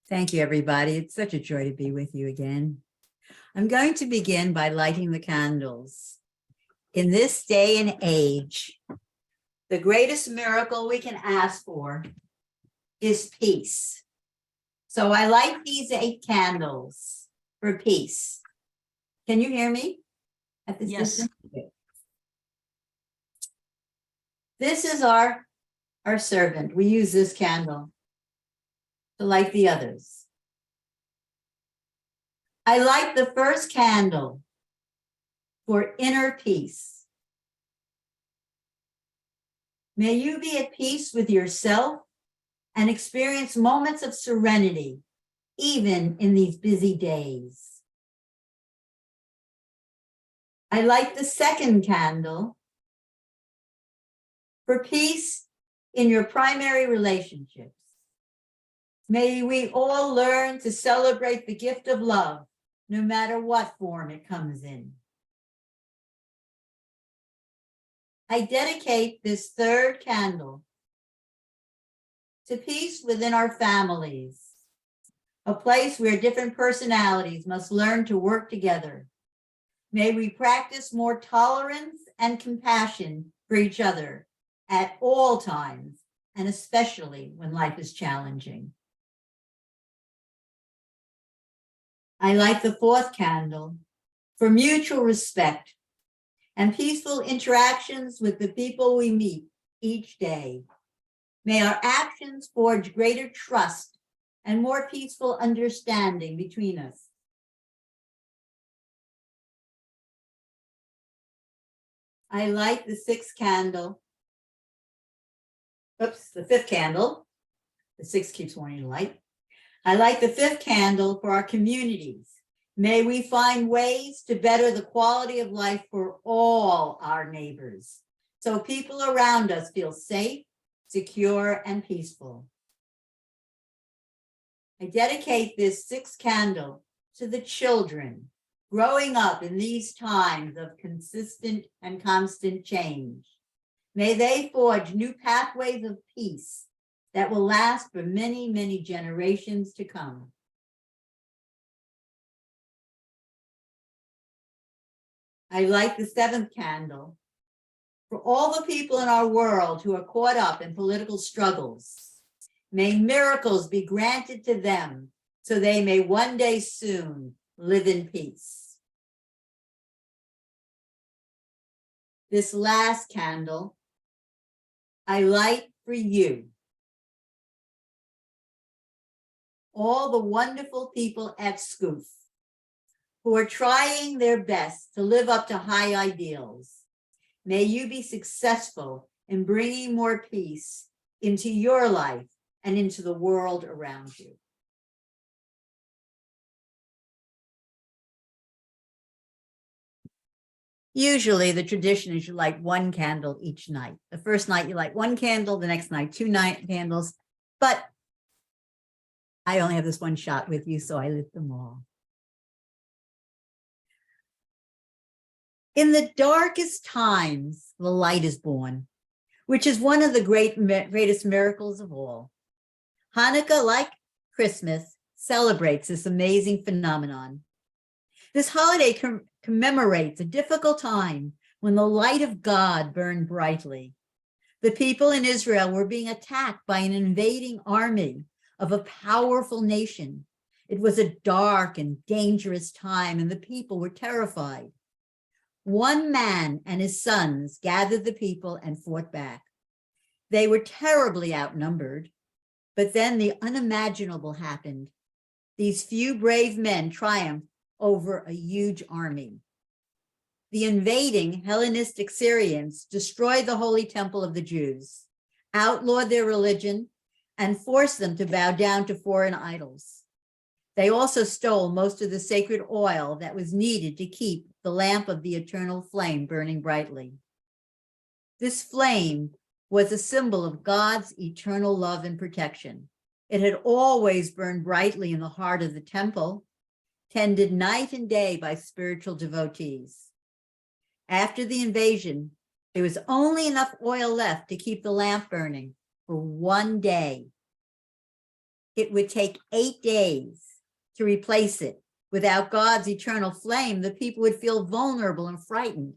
Thank you, everybody. It's such a joy to be with you again. I'm going to begin by lighting the candles. In this day and age, the greatest miracle we can ask for is peace. So I light these 8 candles for peace. Can you hear me at this distance? This is our servant. We use this candle to light the others. I light the first candle for inner peace. May you be at peace with yourself and experience moments of serenity, even in these busy days. I light the second candle for peace in your primary relationships. May we all learn to celebrate the gift of love, no matter what form it comes in. I dedicate this third candle to peace within our families, a place where different personalities must learn to work together. May we practice more tolerance and compassion for each other at all times, and especially when life is challenging. I light the fourth candle for mutual respect and peaceful interactions with the people we meet each day. May our actions forge greater trust and more peaceful understanding between us. I light the fifth candle. The sixth keeps wanting to light. I light the fifth candle for our communities. May we find ways to better the quality of life for all our neighbors, so people around us feel safe, secure, and peaceful. I dedicate this sixth candle to the children growing up in these times of consistent and constant change. May they forge new pathways of peace that will last for many, many generations to come. I light the seventh candle for all the people in our world who are caught up in political struggles. May miracles be granted to them so they may one day soon live in peace. This last candle I light for you. All the wonderful people at Scoof who are trying their best to live up to high ideals. May you be successful in bringing more peace into your life and into the world around you. Usually the tradition is you light 1 candle each night. The first night you light 1 candle, the next night 2 candles, but I only have this 1 shot with you, so I lit them all. In the darkest times, the light is born, which is one of the greatest miracles of all. Hanukkah, like Christmas, celebrates this amazing phenomenon. This holiday commemorates a difficult time when the light of God burned brightly. The people in Israel were being attacked by an invading army of a powerful nation. It was a dark and dangerous time, and the people were terrified. One man and his sons gathered the people and fought back. They were terribly outnumbered, but then the unimaginable happened. These few brave men triumphed over a huge army. The invading Hellenistic Syrians destroyed the holy temple of the Jews, outlawed their religion, and forced them to bow down to foreign idols. They also stole most of the sacred oil that was needed to keep the lamp of the eternal flame burning brightly. This flame was a symbol of God's eternal love and protection. It had always burned brightly in the heart of the temple, tended night and day by spiritual devotees. After the invasion, there was only enough oil left to keep the lamp burning for 1 day. it would take 8 days to replace it. Without God's eternal flame, the people would feel vulnerable and frightened.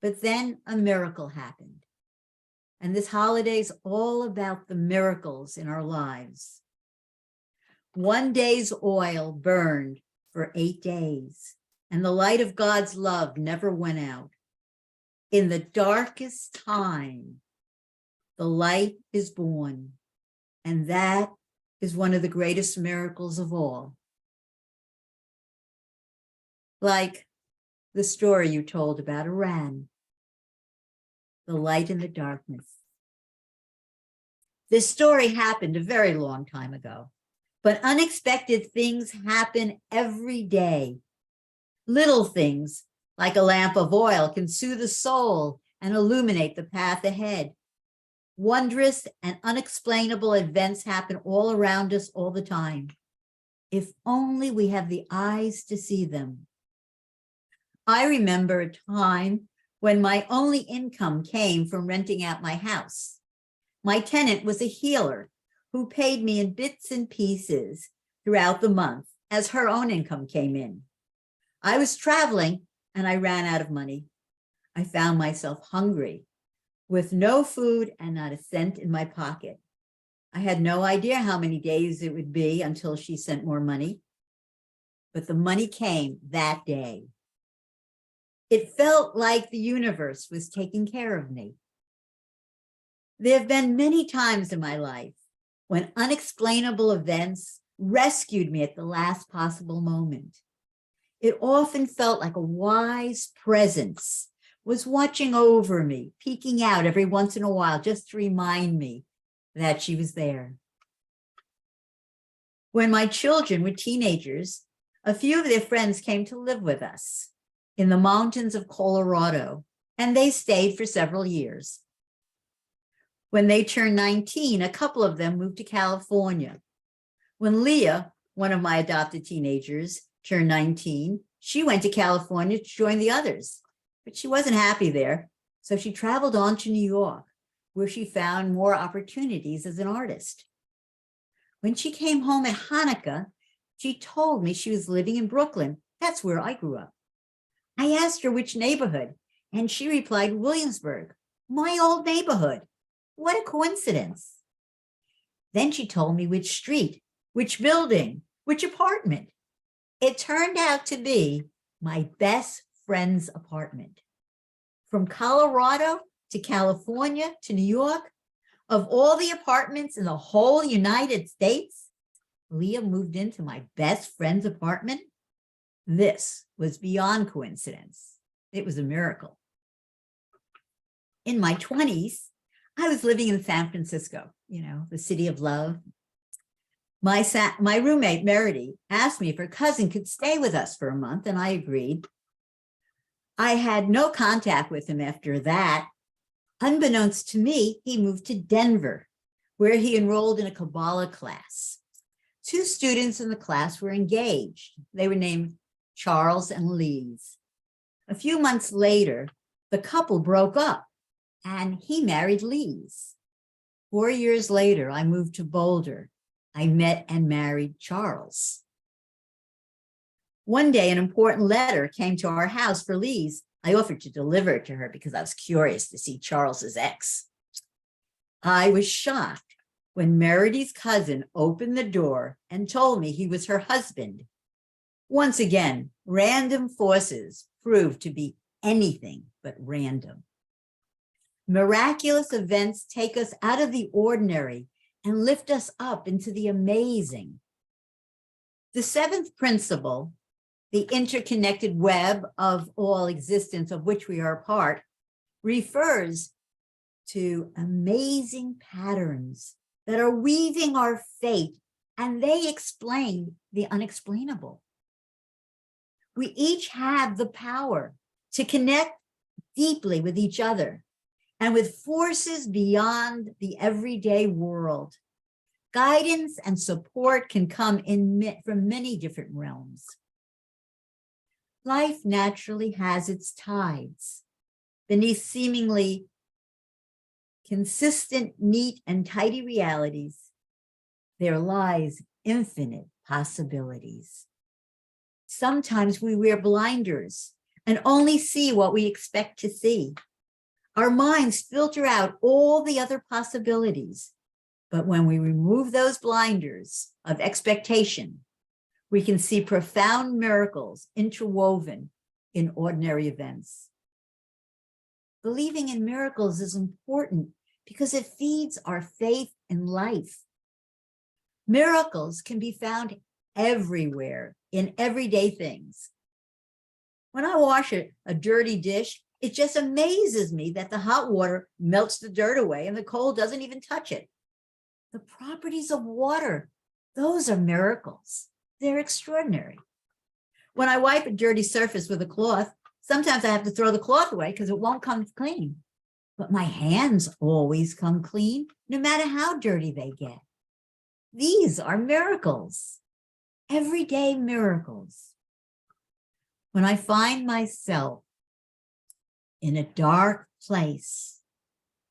But then a miracle happened. And this holiday is all about the miracles in our lives. One day's oil burned for 8 days, and the light of God's love never went out. In the darkest time, the light is born, and that is one of the greatest miracles of all. Like the story you told about Iran, the light in the darkness. This story happened a very long time ago, but unexpected things happen every day. Little things like a lamp of oil can soothe the soul and illuminate the path ahead. Wondrous and unexplainable events happen all around us all the time, if only we have the eyes to see them. I remember a time when my only income came from renting out my house. My tenant was a healer who paid me in bits and pieces throughout the month as her own income came in. I was traveling and I ran out of money. I found myself hungry with no food and not a cent in my pocket. I had no idea how many days it would be until she sent more money, but the money came that day. It felt like the universe was taking care of me. There have been many times in my life when unexplainable events rescued me at the last possible moment. It often felt like a wise presence was watching over me, peeking out every once in a while just to remind me that she was there. When my children were teenagers, a few of their friends came to live with us in the mountains of Colorado, and they stayed for several years. When they turned 19, a couple of them moved to California. When Leah, one of my adopted teenagers, turned 19, she went to California to join the others, but she wasn't happy there. So she traveled on to New York, where she found more opportunities as an artist. When she came home at Hanukkah, she told me she was living in Brooklyn. That's where I grew up. I asked her which neighborhood, and she replied, Williamsburg, my old neighborhood. What a coincidence. Then she told me which street, which building, which apartment. It turned out to be my best friend's apartment. From Colorado to California to New York, of all the apartments in the whole United States, Leah moved into my best friend's apartment. This was beyond coincidence. It was a miracle. In my 20s, I was living in San Francisco, the city of love. My roommate, Meredy, asked me if her cousin could stay with us for a month, and I agreed. I had no contact with him after that. Unbeknownst to me, he moved to Denver, where he enrolled in a Kabbalah class. 2 students in the class were engaged. They were named Charles and Lise. A few months later, the couple broke up and he married Lise. 4 years later, I moved to Boulder. I met and married Charles. One day, an important letter came to our house for Lise. I offered to deliver it to her because I was curious to see Charles's ex. I was shocked when Meredy's cousin opened the door and told me he was her husband. Once again, random forces proved to be anything but random. Miraculous events take us out of the ordinary and lift us up into the amazing. The 7th principle, the interconnected web of all existence of which we are a part, refers to amazing patterns that are weaving our fate, and they explain the unexplainable. We each have the power to connect deeply with each other and with forces beyond the everyday world. Guidance and support can come from many different realms. Life naturally has its tides. Beneath seemingly consistent, neat, and tidy realities, there lies infinite possibilities. Sometimes we wear blinders and only see what we expect to see. Our minds filter out all the other possibilities. But when we remove those blinders of expectation, we can see profound miracles interwoven in ordinary events. Believing in miracles is important because it feeds our faith in life. Miracles can be found everywhere in everyday things. When I wash a dirty dish, it just amazes me that the hot water melts the dirt away and the cold doesn't even touch it. The properties of water, those are miracles. They're extraordinary. When I wipe a dirty surface with a cloth, sometimes I have to throw the cloth away because it won't come clean. But my hands always come clean, no matter how dirty they get. These are miracles, everyday miracles. When I find myself in a dark place,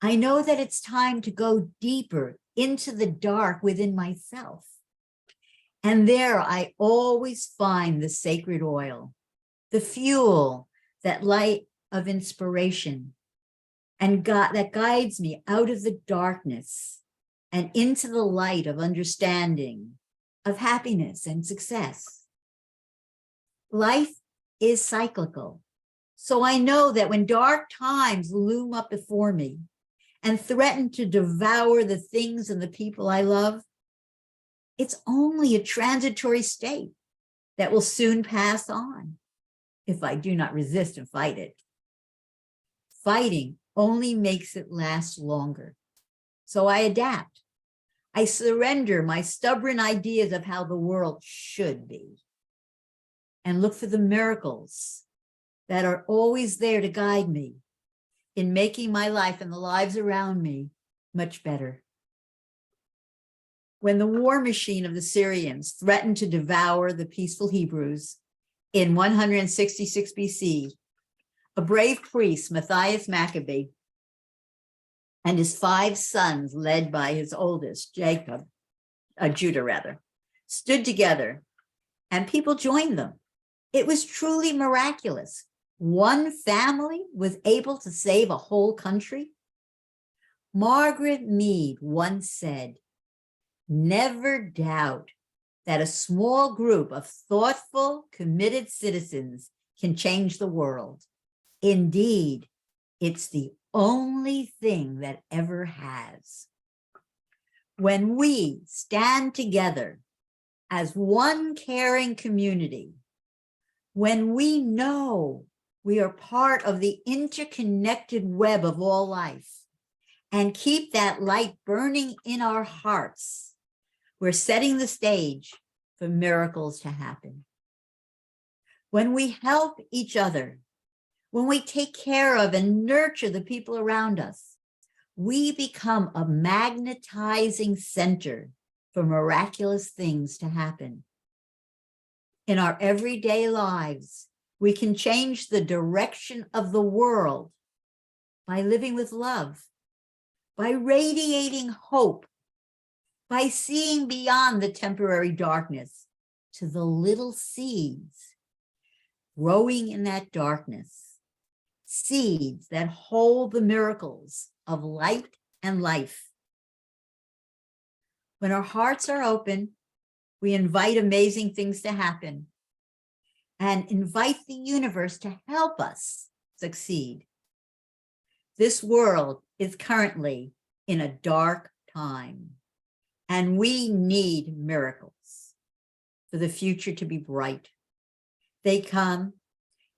I know that it's time to go deeper into the dark within myself. And there I always find the sacred oil, the fuel, that light of inspiration, and God that guides me out of the darkness and into the light of understanding, of happiness and success. Life is cyclical. So I know that when dark times loom up before me and threaten to devour the things and the people I love, it's only a transitory state that will soon pass on if I do not resist and fight it. Fighting only makes it last longer. So I adapt. I surrender my stubborn ideas of how the world should be and look for the miracles that are always there to guide me in making my life and the lives around me much better. When the war machine of the Syrians threatened to devour the peaceful Hebrews in 166 BC, a brave priest, Matthias Maccabee, and his 5 sons, led by his oldest, Judah, stood together, and people joined them. It was truly miraculous. One family was able to save a whole country. Margaret Mead once said, "Never doubt that a small group of thoughtful, committed citizens can change the world. Indeed, it's the only thing that ever has." When we stand together as one caring community, when we know we are part of the interconnected web of all life and keep that light burning in our hearts, we're setting the stage for miracles to happen. When we help each other, when we take care of and nurture the people around us, we become a magnetizing center for miraculous things to happen. In our everyday lives, we can change the direction of the world by living with love, by radiating hope, by seeing beyond the temporary darkness to the little seeds growing in that darkness, seeds that hold the miracles of light and life. When our hearts are open, we invite amazing things to happen and invite the universe to help us succeed. This world is currently in a dark time, and we need miracles for the future to be bright. They come,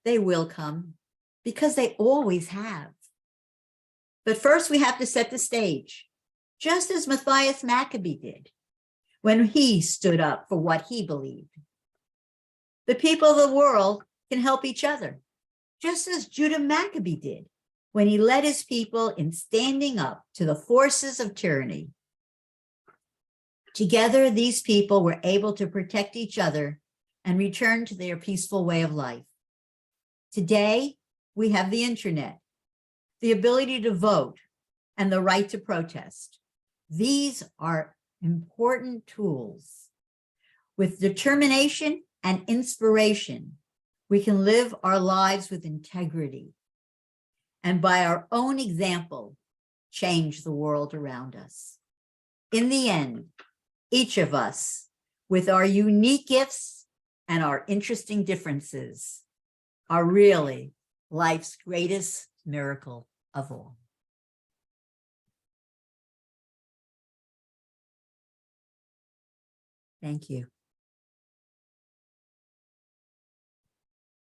they will come, because they always have. But first we have to set the stage, just as Matthias Maccabee did when he stood up for what he believed. The people of the world can help each other, just as Judah Maccabee did when he led his people in standing up to the forces of tyranny. Together, these people were able to protect each other and return to their peaceful way of life. Today, we have the internet, the ability to vote, and the right to protest. These are important tools. With determination and inspiration, we can live our lives with integrity and by our own example, change the world around us. In the end, each of us, with our unique gifts and our interesting differences, are really life's greatest miracle of all. Thank you.